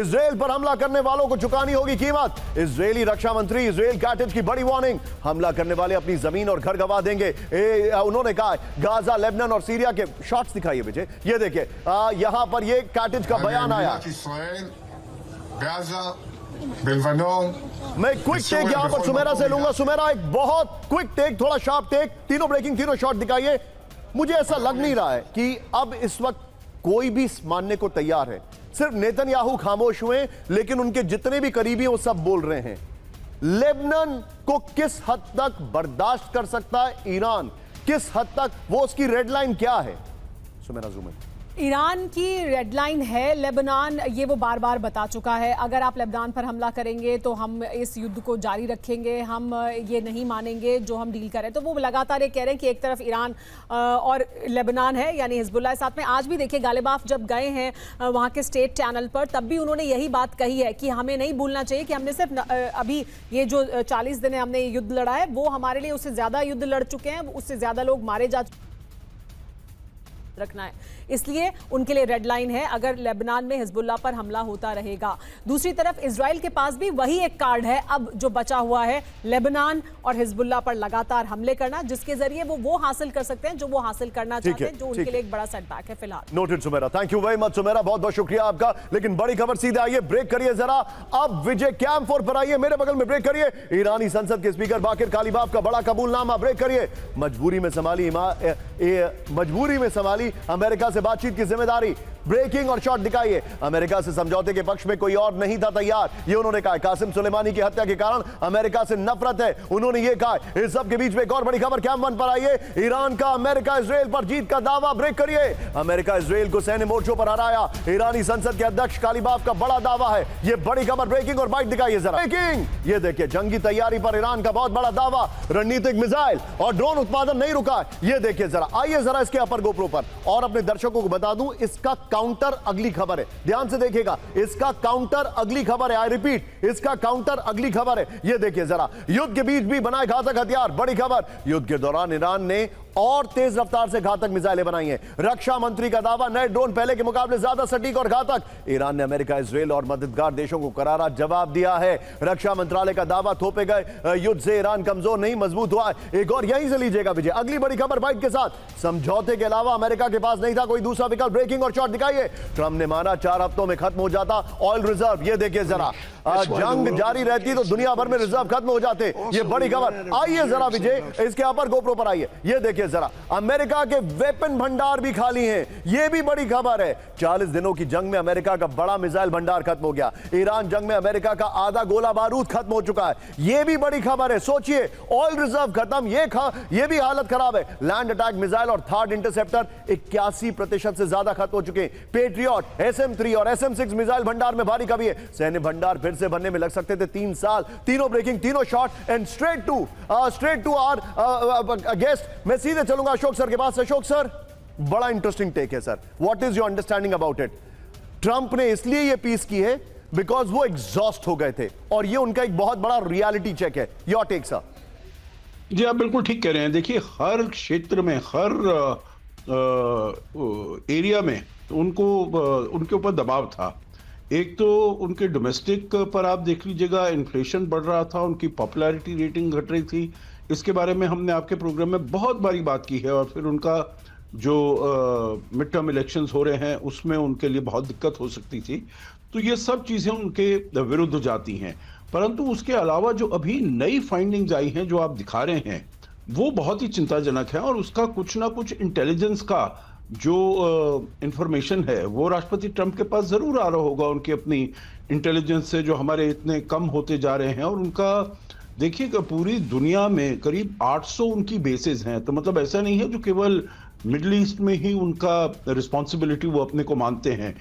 Israel पर हमला करने वालों को चुकानी होगी कीमत। इजरायली रक्षा मंत्री इजराइल काटिज की बड़ी वार्निंग, हमला करने वाले अपनी जमीन और घर गंवा देंगे। उन्होंने कहा गाजा, लेबनान और सीरिया के शॉट्स दिखाइए विजय, ये देखिए यहां पर ये काटिज का बयान आया। मैं क्विक टेक यहां पर सुमेरा से लूंगा। सुमेरा, एक बहुत क्विक टेक, थोड़ा शार्प टेक, तीनों ब्रेकिंग, तीनों शॉट दिखाइए। मुझे ऐसा लग नहीं रहा है कि अब इस वक्त कोई भी मानने को तैयार है। सिर्फ नेतन्याहू खामोश हुए, लेकिन उनके जितने भी करीबी हैं वो सब बोल रहे हैं। लेबनान को किस हद तक बर्दाश्त कर सकता है ईरान, किस हद तक, वो उसकी रेड लाइन क्या है? सुमेरा जूमन। ईरान की रेडलाइन है लेबनान, ये वो बार बार बता चुका है। अगर आप लेबनान पर हमला करेंगे तो हम इस युद्ध को जारी रखेंगे, हम ये नहीं मानेंगे जो हम डील करें। तो वो लगातार ये कह रहे हैं कि एक तरफ ईरान और लेबनान है, यानी हिजबुल्लाह साथ में। आज भी देखिए गालिबाफ जब गए हैं वहाँ के स्टेट चैनल पर, तब भी उन्होंने यही बात कही है कि हमें नहीं भूलना चाहिए कि हमने सिर्फ अभी ये जो 40 दिन हमने युद्ध लड़ा है, वो हमारे लिए उससे ज़्यादा युद्ध लड़ चुके हैं, उससे ज़्यादा लोग मारे जा रखना है। इसलिए उनके लिए रेड लाइन है अगर लेबनान में हिजबुल्लाह पर हमला होता रहेगा। दूसरी तरफ इजराइल के पास भी वही एक कार्ड है अब जो बचा हुआ है, लेबनान और हिजबुल्लाह पर लगातार हमले करना, जिसके जरिए वो हासिल कर सकते हैं जो वो हासिल करना चाहते हैं, जो उनके लिए एक बड़ा सेटबैक है फिलहाल। Noted Sumera, thank you very much Sumera, बहुत बहुत शुक्रिया आपका। लेकिन बड़ी खबर सीधे आइए, ब्रेक करिए जरा। अब विजय कैंप 4 पर आइए, मेरे बगल में ब्रेक करिए। ईरानी संसद के स्पीकर बाकिर कालीबाफ का बड़ा कबूलनामा, ब्रेक करिए। मजबूरी में संभाली अमेरिका से बातचीत की जिम्मेदारी, ब्रेकिंग और शॉट दिखाइए। अमेरिका से समझौते के पक्ष में कोई और नहीं था तैयार, ये उन्होंने कहा। कासिम सुलेमानी की हत्या के कारण अमेरिका से नफरत है, उन्होंने ये कहा। इस सब के बीच में एक और बड़ी खबर कैंप 1 पर आइए। ईरान का अमेरिका इजराइल पर जीत का दावा, ब्रेक करिए। अमेरिका इजराइल को सैन्य मोर्चों पर हराया, ईरानी संसद के अध्यक्ष कालीबाफ का बड़ा दावा है। ये बड़ी खबर, ब्रेकिंग और बाइट दिखाइए जरा। ब्रेकिंग, ये देखिए जंगी तैयारी पर ईरान का बहुत बड़ा दावा, रणनीतिक मिसाइल और ड्रोन उत्पादन नहीं रुका। ये देखिए जरा, आइए जरा इसके अपर गोप्रो पर। और अपने दर्शकों को बता दूं, इसका काउंटर अगली खबर है, ध्यान से देखिएगा। इसका काउंटर अगली खबर है, आई रिपीट, इसका काउंटर अगली खबर है। यह देखिए जरा, युद्ध के बीच भी बनाए घातक हथियार, बड़ी खबर। युद्ध के दौरान ईरान ने और तेज रफ्तार से घातक मिसाइलें बनाई हैं। रक्षा मंत्री का दावा, नए ड्रोन पहले के मुकाबले ज्यादा सटीक और घातक। ईरान ने अमेरिका, इजराइल और मददगार देशों को करारा जवाब दिया है। रक्षा मंत्रालय का दावा, थोपे गए युद्ध से ईरान कमजोर नहीं मजबूत हुआ है। एक और यहीं से लीजिएगा विजय, अगली बड़ी खबर बाइट के साथ। समझौते के अलावा अमेरिका के पास नहीं था कोई दूसरा विकल्प, ब्रेकिंग और शॉट दिखाइए। ट्रंप ने माना 4 हफ्तों में खत्म हो जाता ऑयल रिजर्व, ये देखिए जरा। जंग जारी रहती तो दुनिया भर में रिजर्व खत्म हो जाते, ये बड़ी खबर। आइए जरा विजय, इसके अपर गोप्रो पर आइए, ये देखिए जरा। अमेरिका के वेपन भंडार भी खाली हैं, ये भी बड़ी खबर है। 40 दिनों की जंग में अमेरिका का बड़ा मिसाइल भंडार खत्म हो गया। ईरान जंग में अमेरिका का आधा गोला बारूद खत्म हो चुका है, ये भी बड़ी खबर है। सोचिए, ऑयल रिजर्व खत्म, ये भी हालत खराब है। लैंड अटैक मिसाइल और थर्ड इंटरसेप्टर 81% से ज्यादा खत्म हो चुके हैं। पेट्रियट, SM-3 और SM-6 मिसाइल भंडार में भारी कमी है। सैन्य भंडार फिर से बनने में लग सकते थे 3 साल। तीनों ब्रेकिंग, तीनों shot and straight to our guest. मैं सीधे चलूंगा अशोक सर के पास। अशोक सर, बड़ा इंटरेस्टिंग टेक है sir, what is your understanding about it? Trump ने इसलिए ये पीस की है बिकॉज वो एग्जॉस्ट हो गए थे, और ये उनका एक बहुत बड़ा रियलिटी चेक है। Your take sir. जी, आप बिल्कुल ठीक कह रहे हैं। देखिए, हर क्षेत्र में, हर एरिया में उनके ऊपर दबाव था। एक तो उनके डोमेस्टिक पर आप देख लीजिएगा, इन्फ्लेशन बढ़ रहा था, उनकी पॉपुलैरिटी रेटिंग घट रही थी। इसके बारे में हमने आपके प्रोग्राम में बहुत बारी बात की है। और फिर उनका जो मिड टर्म इलेक्शंस हो रहे हैं उसमें उनके लिए बहुत दिक्कत हो सकती थी। तो ये सब चीज़ें उनके विरुद्ध जाती हैं। परंतु उसके अलावा जो अभी नई फाइंडिंग्स आई हैं जो आप दिखा रहे हैं, वो बहुत ही चिंताजनक है। और उसका कुछ ना कुछ इंटेलिजेंस का जो इंफॉर्मेशन है वो राष्ट्रपति ट्रंप के पास जरूर आ रहा होगा, उनकी अपनी इंटेलिजेंस से, जो हमारे इतने कम होते जा रहे हैं। और उनका देखिए, पूरी दुनिया में करीब 800 उनकी बेसेस हैं। तो मतलब ऐसा नहीं है जो केवल मिडिल ईस्ट में ही उनका रिस्पॉन्सिबिलिटी वो अपने को मानते हैं।